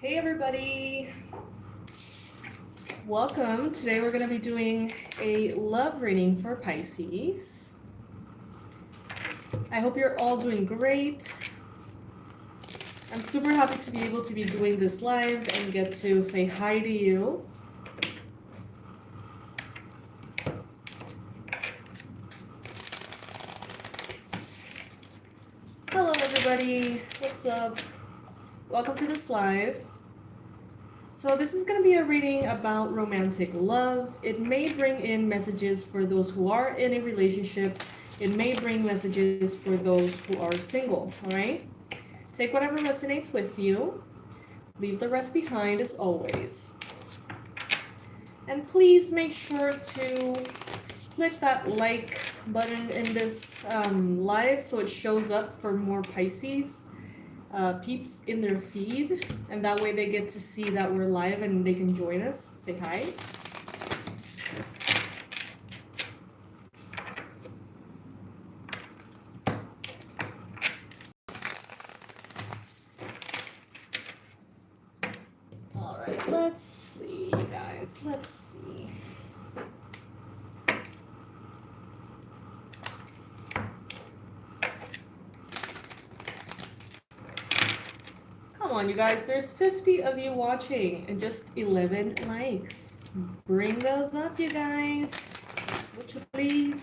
Hey everybody, welcome. Today we're going to be doing a love reading for Pisces. I hope you're all doing great. I'm super happy to be able to be doing this live and get to say hi to you. Hello everybody, what's up? Welcome to this live. So this is going to be a reading about romantic love. It may bring in messages for those who are in a relationship. It may bring messages for those who are single, all right? Take whatever resonates with you. Leave the rest behind as always. And please make sure to click that like button in this live so it shows up for more Pisces peeps in their feed, and that way they get to see that we're live and they can join us, say hi. All right, let's see, guys, let's see. Come on, you guys, there's 50 of you watching and just 11 likes. Bring those up, you guys. Would you please?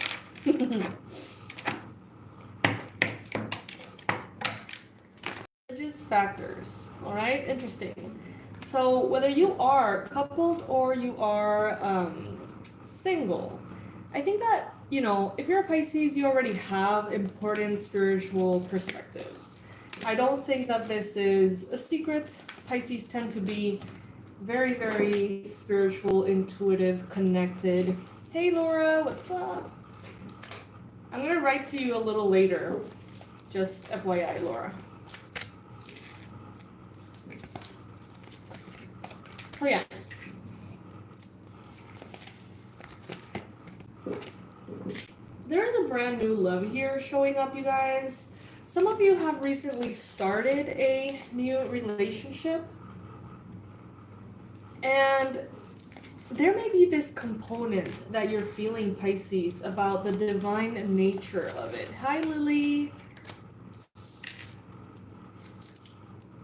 Religious factors, all right? Interesting. So whether you are coupled or you are single, I think that, you know, if you're a Pisces, you already have important spiritual perspectives. I don't think that this is a secret. Pisces tend to be very, very spiritual, intuitive, connected. Hey, Laura, what's up? I'm going to write to you a little later. Just FYI, Laura. So, yeah. There is a brand new love here showing up, you guys. Some of you have recently started a new relationship, and there may be this component that you're feeling, Pisces, about the divine nature of it. Hi, Lily.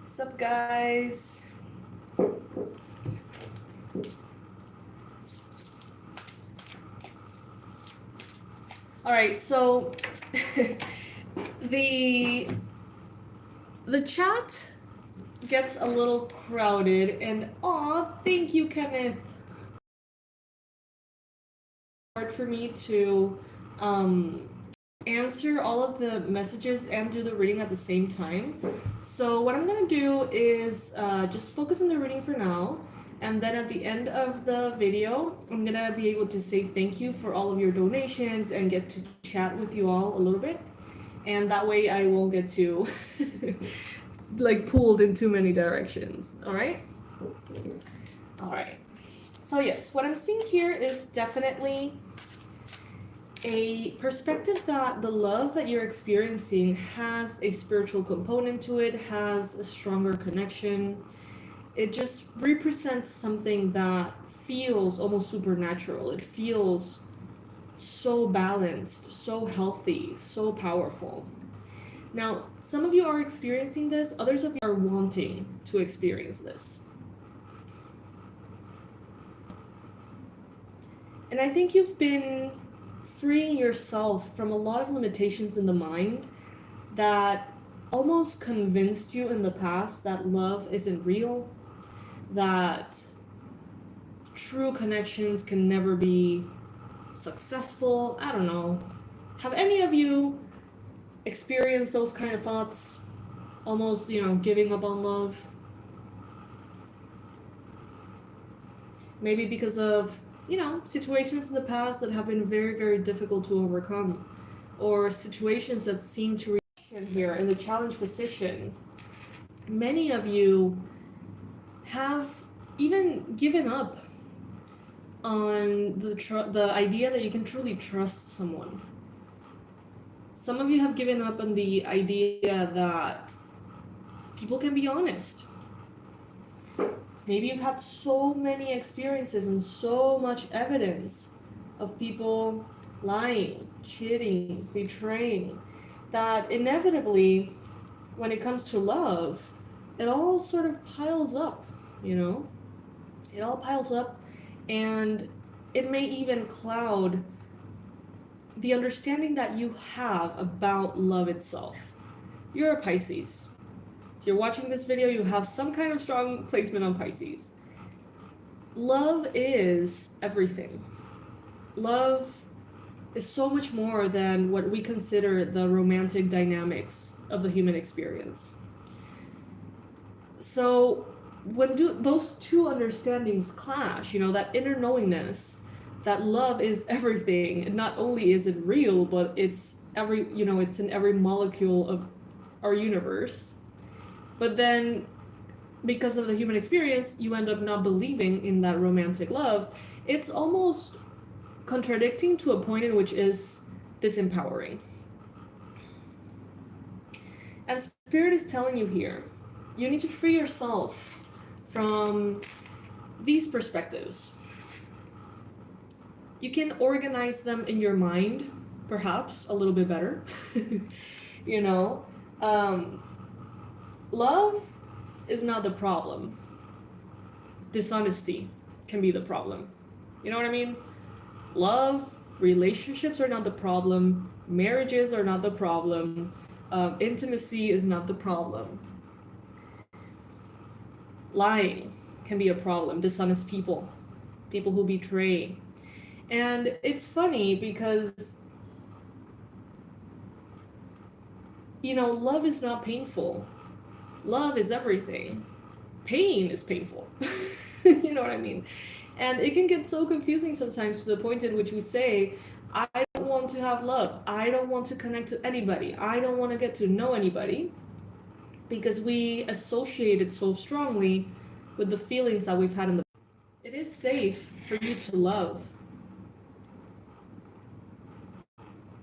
What's up, guys? All right, so the chat gets a little crowded, and thank you, Kenneth. Hard for me to answer all of the messages and do the reading at the same time. So what I'm gonna do is just focus on the reading for now, and then at the end of the video, I'm gonna be able to say thank you for all of your donations and get to chat with you all a little bit. And that way I won't get too like pulled in too many directions. All right. So yes, what I'm seeing here is definitely a perspective that the love that you're experiencing has a spiritual component to it, has a stronger connection. It just represents something that feels almost supernatural. It feels so balanced, so healthy, so powerful. Now, some of you are experiencing this, others of you are wanting to experience this. And I think you've been freeing yourself from a lot of limitations in the mind that almost convinced you in the past that love isn't real, that true connections can never be successful. I don't know. Have any of you experienced those kind of thoughts? Almost, you know, giving up on love? Maybe because of, you know, situations in the past that have been very, very difficult to overcome, or situations that seem to reach here in the challenge position. Many of you have even given up on the idea that you can truly trust someone. Some of you have given up on the idea that people can be honest. Maybe you've had so many experiences and so much evidence of people lying, cheating, betraying, that inevitably, when it comes to love, it all sort of piles up, you know? It all piles up, and it may even cloud the understanding that you have about love itself. You're a Pisces. If you're watching this video, you have some kind of strong placement on Pisces. Love is everything. Love is so much more than what we consider the romantic dynamics of the human experience. So when those two understandings clash, you know, that inner knowingness that love is everything, and not only is it real, but it's it's in every molecule of our universe. But then, because of the human experience, you end up not believing in that romantic love. It's almost contradicting to a point in which is disempowering. And Spirit is telling you here, you need to free yourself from these perspectives. You can organize them in your mind, perhaps a little bit better. You know, love is not the problem. Dishonesty can be the problem. You know what I mean? Love, relationships are not the problem. Marriages are not the problem. Intimacy is not the problem. Lying can be a problem. Dishonest people, people who betray. And it's funny because, you know, love is not painful. Love is everything. Pain is painful. You know what I mean? And it can get so confusing sometimes, to the point in which we say, I don't want to have love. I don't want to connect to anybody. I don't want to get to know anybody, because we associate it so strongly with the feelings that we've had in the past. It is safe for you to love.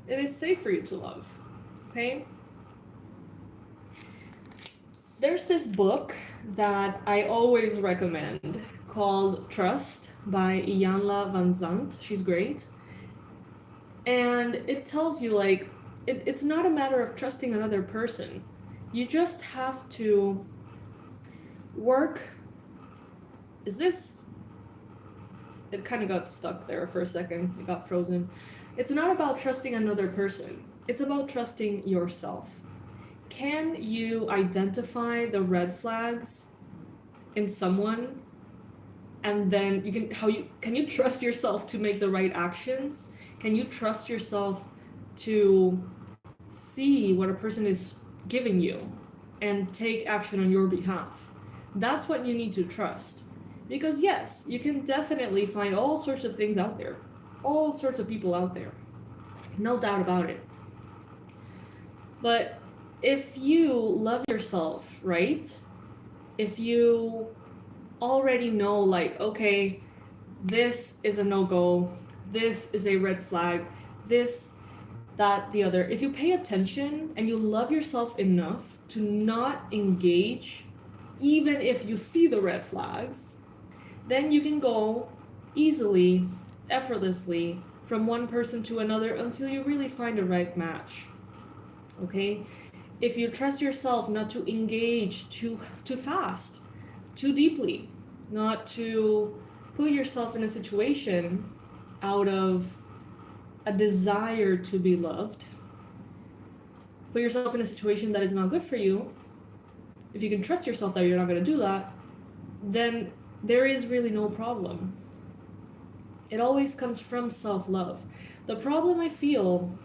It is safe for you to love, okay? There's this book that I always recommend called Trust by 𝗦𝗨𝗕𝗢𝗏𝗦. She's great. And it tells you, like, it's not a matter of trusting another person. You just have to work. Is this? It kind of got stuck there for a second. It got frozen. It's not about trusting another person. It's about trusting yourself. Can you identify the red flags in someone? And then can you trust yourself to make the right actions? Can you trust yourself to see what a person is giving you and take action on your behalf? That's what you need to trust. Because yes, you can definitely find all sorts of things out there, all sorts of people out there, no doubt about it. But if you love yourself, right? If you already know, like, okay, this is a no-go, this is a red flag, this, that, the other. If you pay attention and you love yourself enough to not engage, even if you see the red flags, then you can go easily, effortlessly from one person to another until you really find a right match. Okay? If you trust yourself not to engage too fast, too deeply, not to put yourself in a situation out of a desire to be loved, put yourself in a situation that is not good for you, if you can trust yourself that you're not going to do that, then there is really no problem. It always comes from self-love. The problem I feel,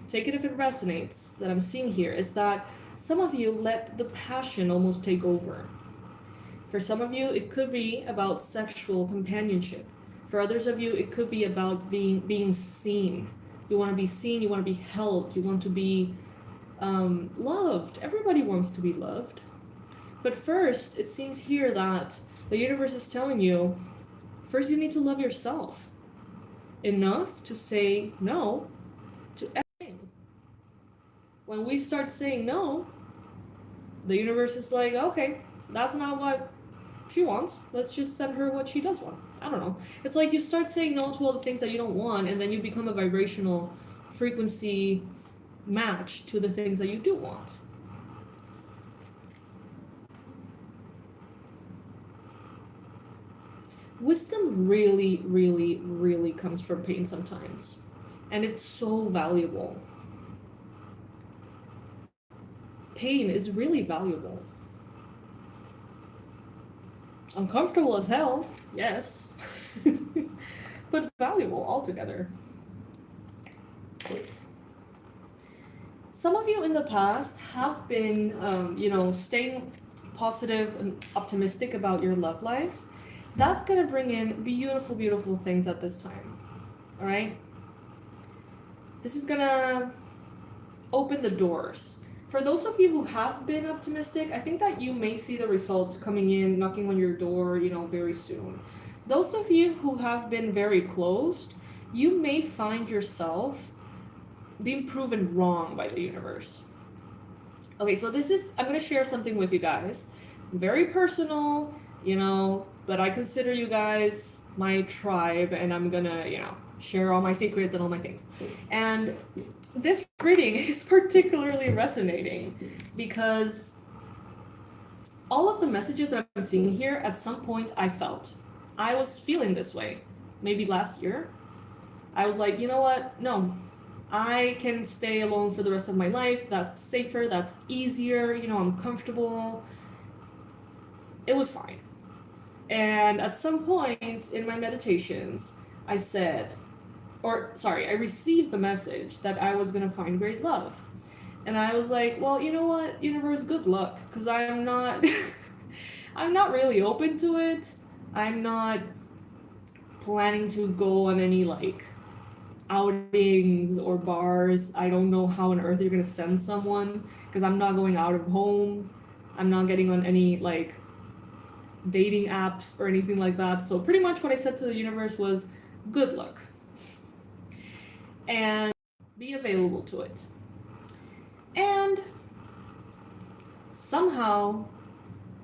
take it if it resonates, that I'm seeing here is that some of you let the passion almost take over. For some of you, it could be about sexual companionship. For others of you, it could be about being seen. You want to be seen, you want to be held, you want to be loved. Everybody wants to be loved. But first, it seems here that the universe is telling you, first you need to love yourself enough to say no to everything. When we start saying no, the universe is like, okay, that's not what she wants. Let's just send her what she does want. I don't know. It's like you start saying no to all the things that you don't want, and then you become a vibrational frequency match to the things that you do want. Wisdom really, really, really comes from pain sometimes. And it's so valuable. Pain is really valuable. Uncomfortable as hell, yes. But valuable altogether. Some of you in the past have been, staying positive and optimistic about your love life. That's going to bring in beautiful, beautiful things at this time. All right? This is going to open the doors. For those of you who have been optimistic, I think that you may see the results coming in, knocking on your door, very soon. Those of you who have been very closed, you may find yourself being proven wrong by the universe. Okay, so I'm going to share something with you guys. Very personal, but I consider you guys my tribe, and I'm going to, share all my secrets and all my things. And this reading is particularly resonating because all of the messages that I'm seeing here, at some point I was feeling this way. Maybe last year. I was like, you know what? No, I can stay alone for the rest of my life. That's safer. That's easier. I'm comfortable. It was fine. And at some point in my meditations, I received the message that I was going to find great love. And I was like, well, you know what, universe, good luck, because I'm not really open to it. I'm not planning to go on any outings or bars. I don't know how on earth you're going to send someone, because I'm not going out of home. I'm not getting on any dating apps or anything like that. So pretty much what I said to the universe was, good luck. And be available to it. And somehow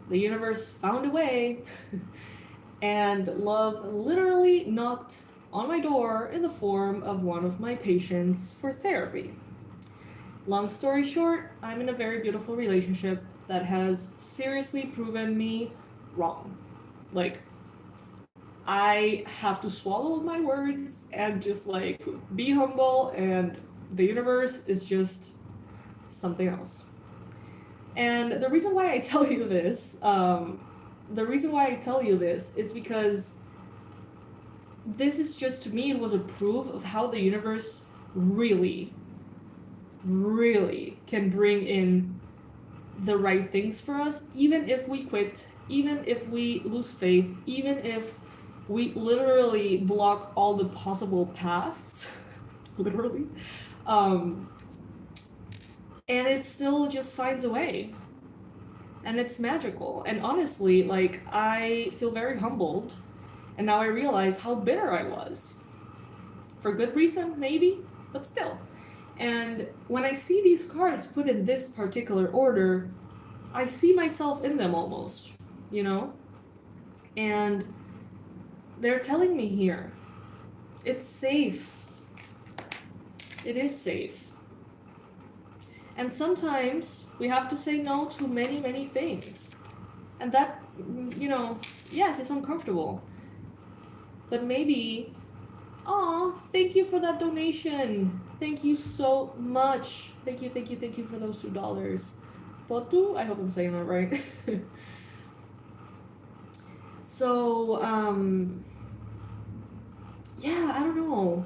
the universe found a way and love literally knocked on my door in the form of one of my patients for therapy. Long story short, I'm in a very beautiful relationship that has seriously proven me wrong. I have to swallow my words and just be humble, and the universe is just something else. And the reason why I tell you this, is because this is just, to me, it was a proof of how the universe really, really can bring in the right things for us, even if we quit, even if we lose faith, even if we literally block all the possible paths, literally, and it still just finds a way, and it's magical. And honestly, I feel very humbled, and now I realize how bitter I was, for good reason, maybe, but still. And when I see these cards put in this particular order, I see myself in them almost, and they're telling me here, it's safe. It is safe. And sometimes we have to say no to many, many things. And that, yes, it's uncomfortable. But maybe, thank you for that donation. Thank you so much. Thank you for those $2. Potu? I hope I'm saying that right. So, yeah, I don't know.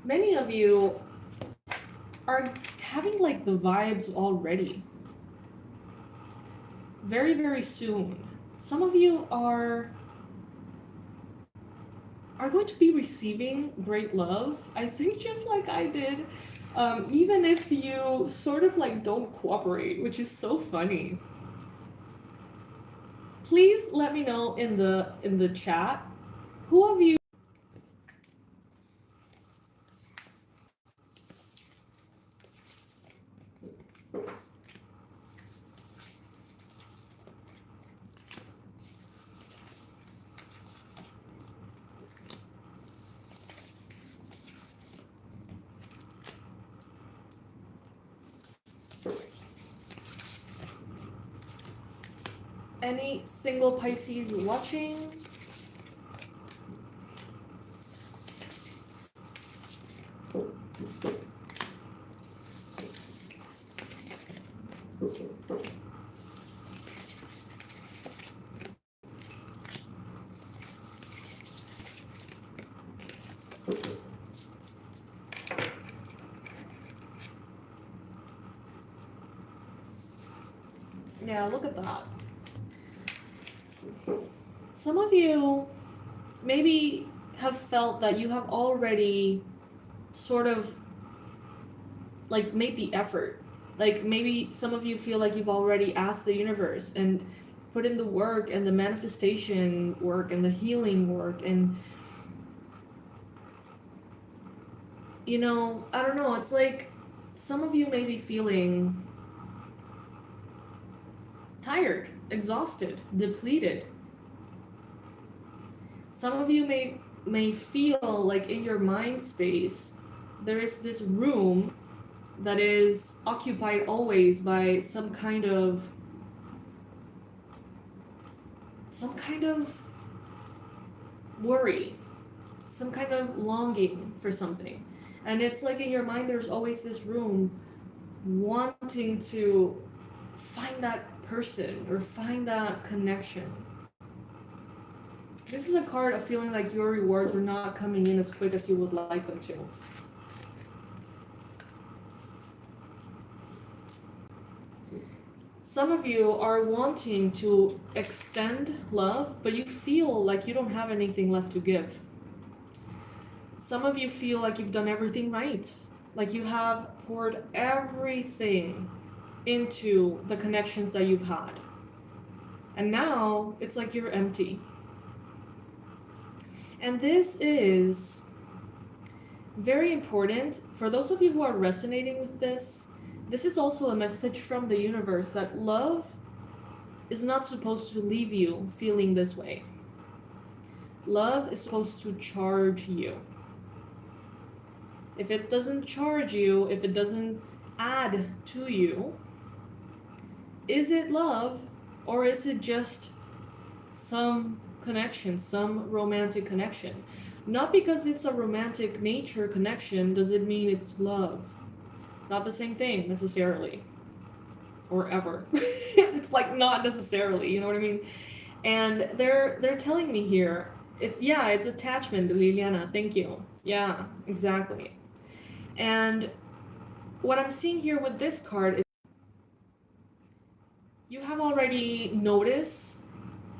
Many of you are having the vibes already. Very, very soon. Some of you are going to be receiving great love. I think just like I did. Even if you sort of don't cooperate, which is so funny. Please let me know in the chat, who of you Any single Pisces watching? Yeah, look at that. Some of you maybe have felt that you have already sort of like made the effort. Like maybe some of you feel like you've already asked the universe and put in the work and the manifestation work and the healing work, and you know, I don't know, it's like some of you may be feeling tired, exhausted, depleted. Some of you may feel like in your mind space there is this room that is occupied always by some kind of worry, some kind of longing for something. And it's like in your mind there's always this room wanting to find that person or find that connection. This is a card of feeling like your rewards are not coming in as quick as you would like them to. Some of you are wanting to extend love, but you feel like you don't have anything left to give. Some of you feel like you've done everything right, like you have poured everything into the connections that you've had. And now it's like you're empty. And this is very important for those of you who are resonating with this. This is also a message from the universe that love is not supposed to leave you feeling this way. Love is supposed to charge you. If it doesn't charge you, if it doesn't add to you, is it love or is it just some connection, some romantic connection? Not because it's a romantic nature connection does it mean it's love. Not the same thing necessarily, or ever. It's like not necessarily, you know what I mean? And they're telling me here, it's attachment, Liliana, thank you. Yeah, exactly. And what I'm seeing here with this card is you have already noticed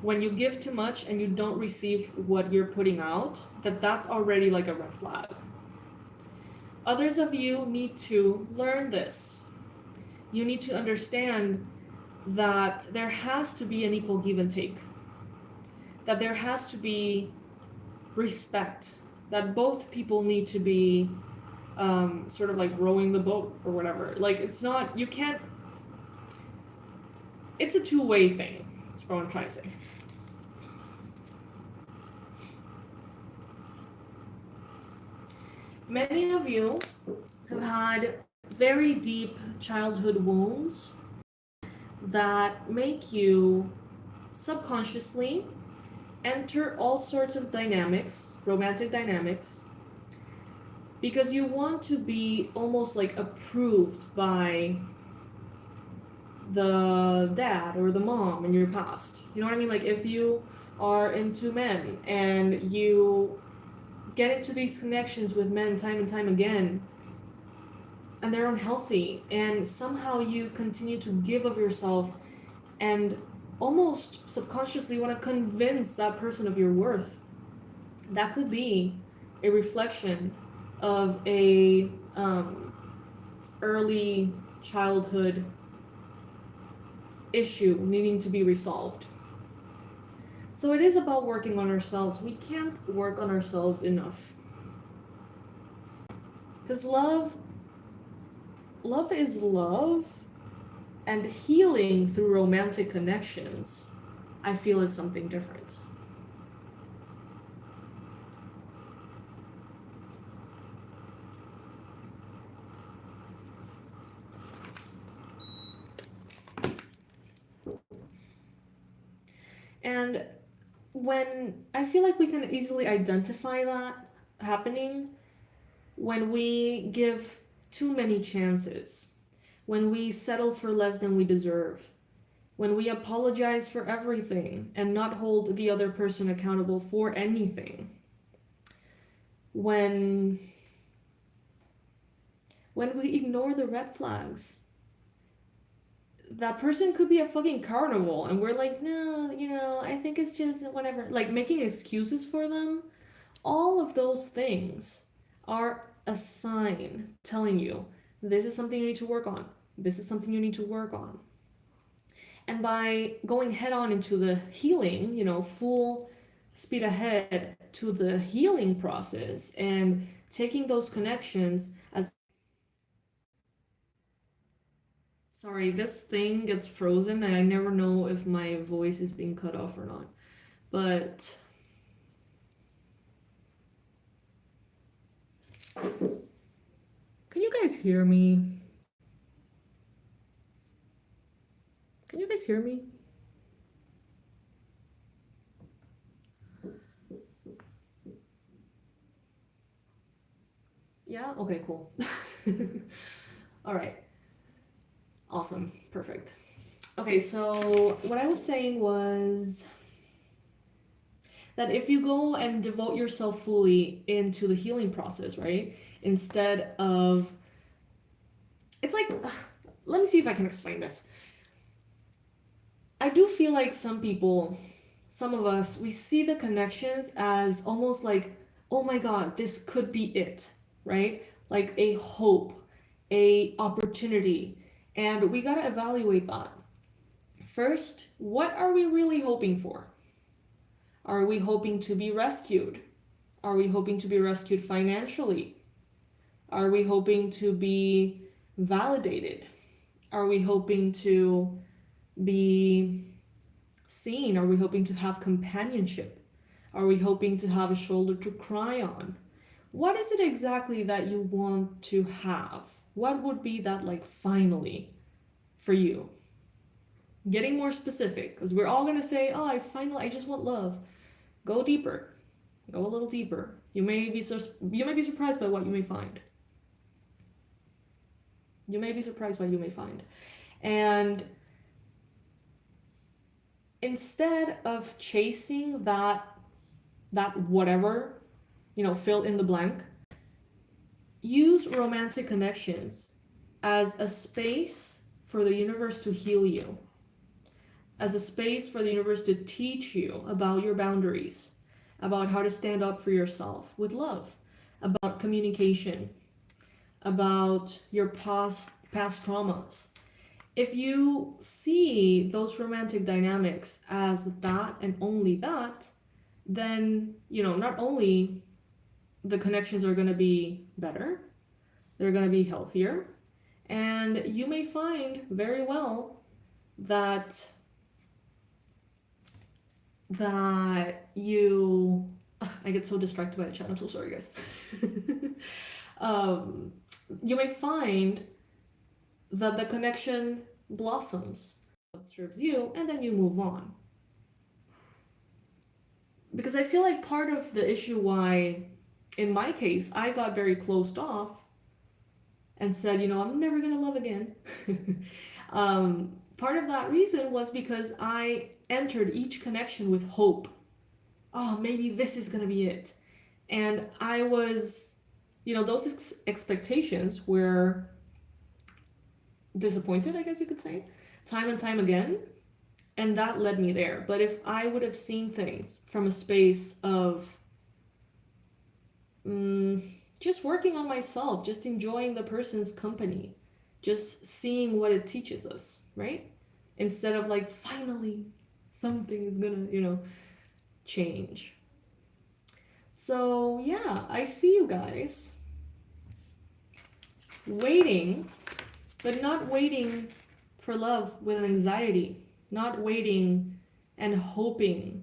when you give too much and you don't receive what you're putting out, that's already like a red flag. Others of you need to learn this. You need to understand that there has to be an equal give and take. That there has to be respect. That both people need to be sort of like rowing the boat or whatever. Like it's not, you can't, it's a two-way thing. That's what I'm trying to say. Many of you have had very deep childhood wounds that make you subconsciously enter all sorts of dynamics, romantic dynamics, because you want to be almost like approved by the dad or the mom in your past. You know what I mean? Like if you are into men and you get into these connections with men time and time again, and they're unhealthy, and somehow you continue to give of yourself and almost subconsciously want to convince that person of your worth. That could be a reflection of a early childhood issue needing to be resolved. So it is about working on ourselves. We can't work on ourselves enough. Because love is love, and healing through romantic connections, I feel, is something different. And when I feel like we can easily identify that happening when we give too many chances, when we settle for less than we deserve, when we apologize for everything and not hold the other person accountable for anything, when we ignore the red flags. That person could be a fucking carnival and we're like, no, I think it's just whatever, like making excuses for them. All of those things are a sign telling you this is something you need to work on. This is something you need to work on. And by going head on into the healing, full speed ahead to the healing process and taking those connections as... Sorry, this thing gets frozen and I never know if my voice is being cut off or not. But can you guys hear me? Can you guys hear me? Yeah? Okay, cool. All right. Awesome. Perfect. Okay, so what I was saying was that if you go and devote yourself fully into the healing process, right? Instead of... It's like... Let me see if I can explain this. I do feel like some people, some of us, we see the connections as almost like, oh my God, this could be it, right? Like a hope, a opportunity. And we gotta evaluate that. First, what are we really hoping for? Are we hoping to be rescued? Are we hoping to be rescued financially? Are we hoping to be validated? Are we hoping to be seen? Are we hoping to have companionship? Are we hoping to have a shoulder to cry on? What is it exactly that you want to have? What would be that like finally for you? Getting more specific, because we're all gonna say, oh, I just want love. Go deeper. Go a little deeper. You may be surprised by what you may find. You may be surprised by what you may find. And instead of chasing that whatever, fill in the blank, use romantic connections as a space for the universe to heal you, as a space for the universe to teach you about your boundaries, about how to stand up for yourself with love, about communication, about your past traumas. If you see those romantic dynamics as that and only that, then, not only the connections are going to be better, they're going to be healthier, and you may find very well that you... I get so distracted by the chat. I'm so sorry, guys. You may find that the connection blossoms, serves you, and then you move on. Because I feel like part of the issue why, in my case, I got very closed off and said, I'm never gonna love again. Part of that reason was because I entered each connection with hope. Oh, maybe this is gonna be it. And I was, those expectations were disappointed, I guess you could say, time and time again. And that led me there. But if I would have seen things from a space of just working on myself, just enjoying the person's company, just seeing what it teaches us, right? Instead of like, finally, something is gonna, change. So yeah, I see you guys waiting, but not waiting for love with anxiety, not waiting and hoping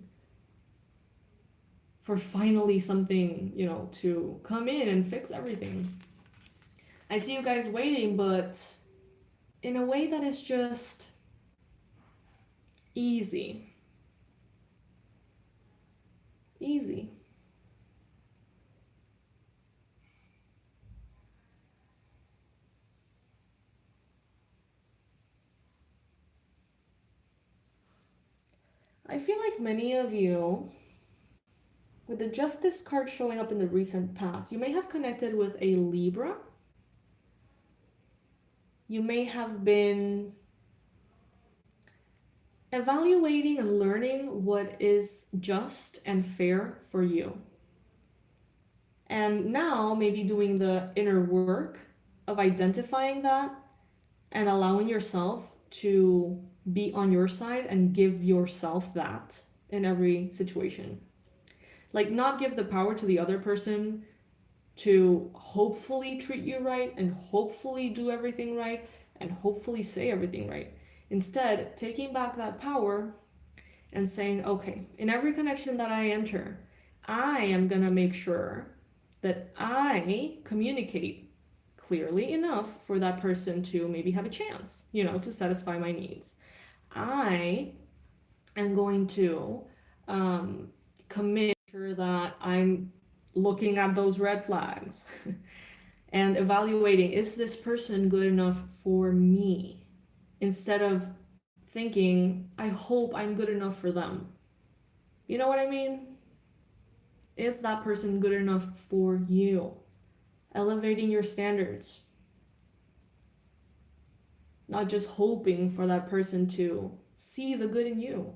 for finally something, to come in and fix everything. I see you guys waiting, but in a way that is just easy. Easy. I feel like many of you, with the Justice card showing up in the recent past, you may have connected with a Libra. You may have been evaluating and learning what is just and fair for you. And now maybe doing the inner work of identifying that and allowing yourself to be on your side and give yourself that in every situation. Like, not give the power to the other person to hopefully treat you right and hopefully do everything right and hopefully say everything right. Instead, taking back that power and saying, okay, in every connection that I enter, I am gonna make sure that I communicate clearly enough for that person to maybe have a chance, to satisfy my needs. I am going to commit sure that I'm looking at those red flags and evaluating, is this person good enough for me? Instead of thinking, I hope I'm good enough for them. You know what I mean? Is that person good enough for you? Elevating your standards. Not just hoping for that person to see the good in you.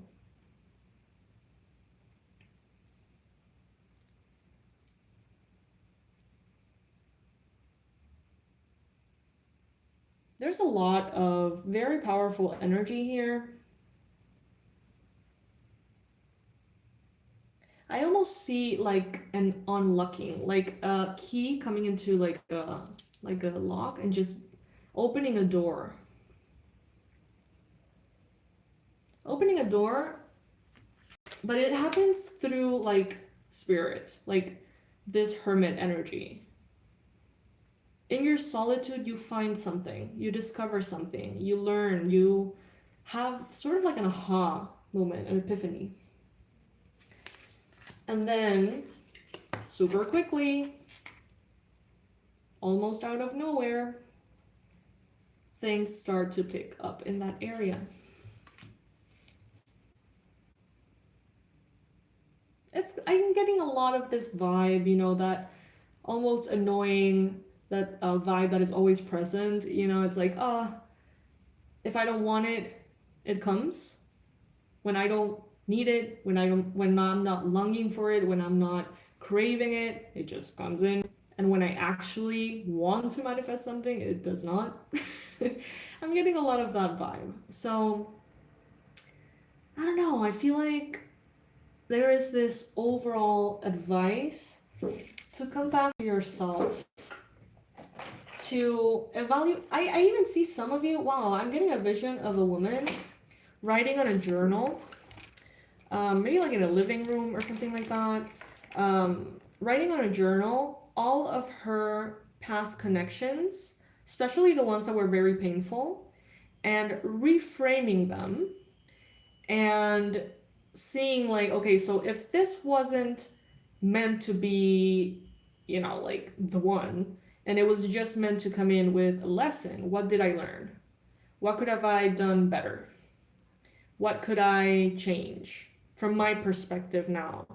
There's a lot of very powerful energy here. I almost see like an unlocking, like a key coming into like a lock and just opening a door. Opening a door, but it happens through like spirit, like this hermit energy. In your solitude, you find something, you discover something, you learn, you have sort of like an aha moment, an epiphany. And then, super quickly, almost out of nowhere, things start to pick up in that area. I'm getting a lot of this vibe, that almost annoying, that vibe that is always present. It's like, if I don't want it, it comes. When I don't need it, when I'm not longing for it, when I'm not craving it, it just comes in. And when I actually want to manifest something, it does not. I'm getting a lot of that vibe. So, I don't know, I feel like there is this overall advice to come back to yourself, to evaluate. I even see some of you, wow, I'm getting a vision of a woman writing on a journal, maybe like in a living room or something like that, writing on a journal all of her past connections, especially the ones that were very painful, and reframing them and seeing like, okay, so if this wasn't meant to be, like the one, and it was just meant to come in with a lesson, what did I learn? What could have I done better? What could I change from my perspective now?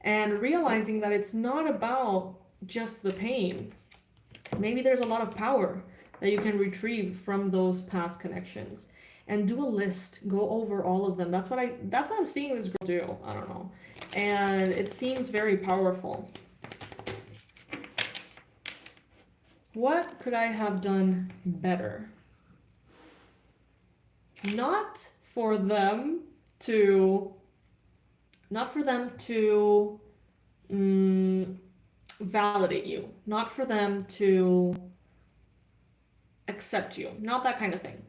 And realizing that it's not about just the pain. Maybe there's a lot of power that you can retrieve from those past connections. And do a list, go over all of them. That's what I'm seeing this girl do. I don't know. And it seems very powerful. What could I have done better? Not for them to validate you, not for them to accept you, not that kind of thing.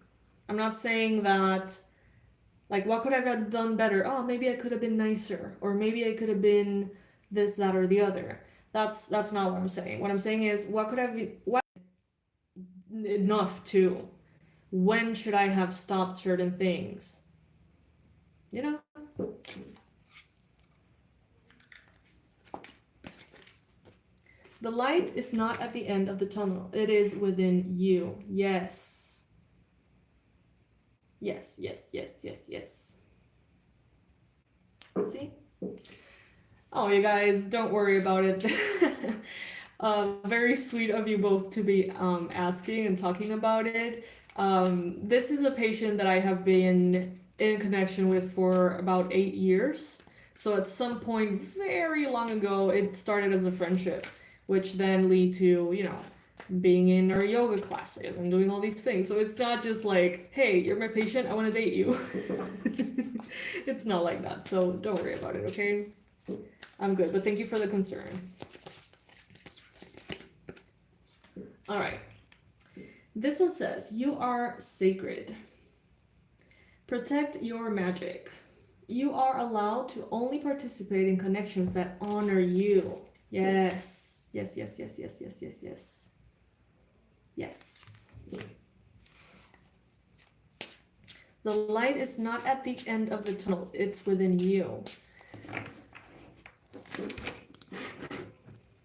I'm not saying that, like, what could I have done better? Oh, maybe I could have been nicer, or maybe I could have been this, that, or the other. That's not what I'm saying. What I'm saying is, what enough to? When should I have stopped certain things? The light is not at the end of the tunnel. It is within you. Yes. Yes, yes, yes, yes, yes. See? Oh, you guys, don't worry about it. Very sweet of you both to be asking and talking about it. This is a patient that I have been in connection with for about 8 years. So at some point very long ago, it started as a friendship, which then lead to, you know, being in our yoga classes and doing all these things. So it's not just like, hey, you're my patient, I want to date you. It's not like that. So don't worry about it, okay? I'm good, but thank you for the concern. All right. This one says, you are sacred. Protect your magic. You are allowed to only participate in connections that honor you. Yes. Yes, yes, yes, yes, yes, yes, yes. Yes. The light is not at the end of the tunnel. It's within you.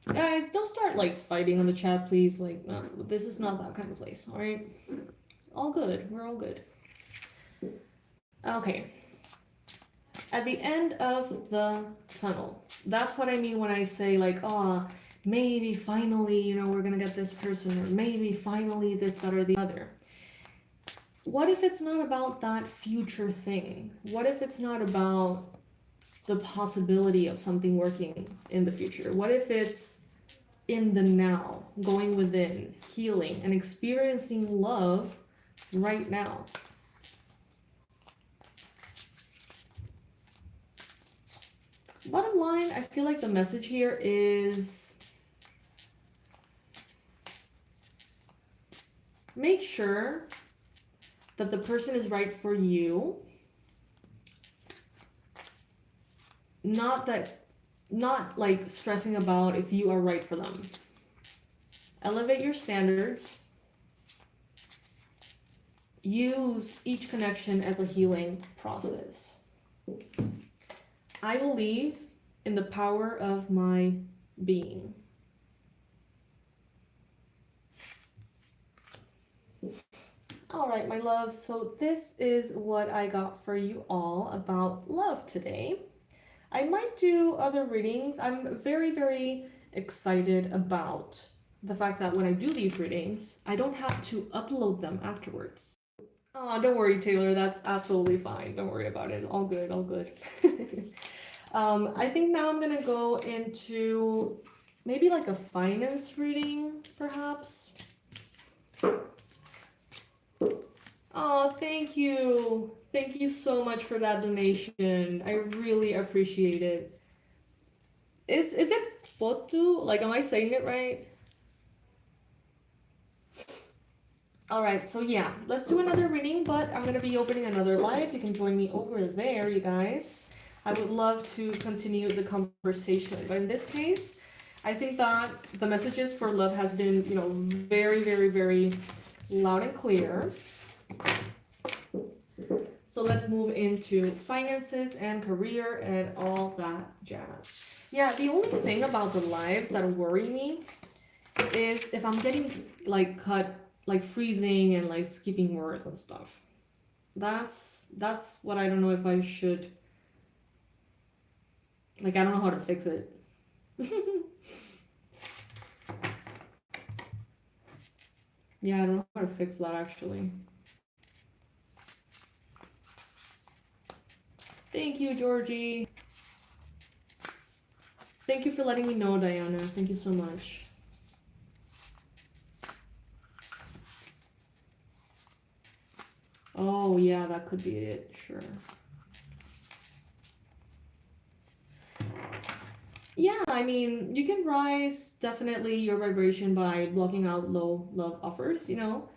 Guys, don't start like fighting on the chat, please. Like, no, this is not that kind of place, all right? All good. We're all good. Okay. At the end of the tunnel. That's what I mean when I say like, oh, maybe finally, you know, we're gonna get this person, or maybe finally this, that, or the other. What if it's not about that future thing? What if it's not about the possibility of something working in the future? What if it's in the now, going within, healing, and experiencing love right now? Bottom line, I feel like the message here is make sure that the person is right for you. Not like stressing about if you are right for them. Elevate your standards. Use each connection as a healing process. I believe in the power of my being. All right, my love. So this is what I got for you all about love today. I might do other readings. I'm very, very excited about the fact that when I do these readings, I don't have to upload them afterwards. Oh, don't worry, Taylor. That's absolutely fine. Don't worry about it. All good, all good. I think now I'm gonna go into maybe like a finance reading, perhaps. Oh, thank you. Thank you so much for that donation. I really appreciate it. Is it Potu? Like, am I saying it right? All right, so yeah, let's do another reading, but I'm gonna be opening another live. You can join me over there, you guys. I would love to continue the conversation, but in this case, I think that the messages for love has been, you know, very, very, very loud and clear. So let's move into finances and career and all that jazz. Yeah, the only thing about the lives that worry me is if I'm getting like cut, like freezing and like skipping words and stuff. That's what I don't know if I should, like, I don't know how to fix it. Yeah, I don't know how to fix that actually. Thank you, Georgie. Thank you for letting me know, Diana. Thank you so much. Oh, yeah, that could be it. Sure. Yeah, I mean, you can rise definitely your vibration by blocking out low love offers, you know,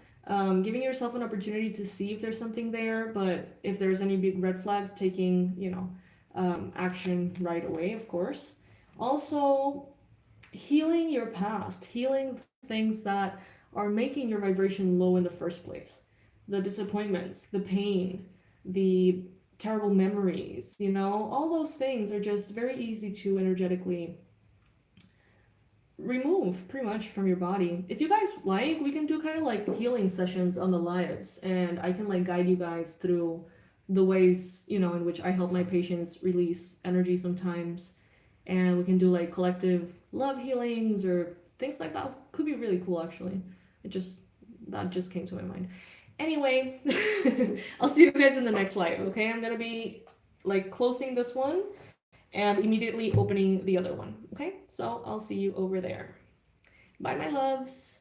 giving yourself an opportunity to see if there's something there, but if there's any big red flags, taking, you know, action right away, of course. Also, healing your past, healing things that are making your vibration low in the first place. The disappointments, the pain, the terrible memories, you know, all those things are just very easy to energetically remove pretty much from your body. If you guys like, we can do kind of like healing sessions on the lives, and I can like guide you guys through the ways, you know, in which I help my patients release energy sometimes. And we can do like collective love healings or things like that. Could be really cool actually. That just came to my mind. Anyway, I'll see you guys in the next live, okay? I'm gonna be like closing this one and immediately opening the other one, okay? So I'll see you over there. Bye, my loves.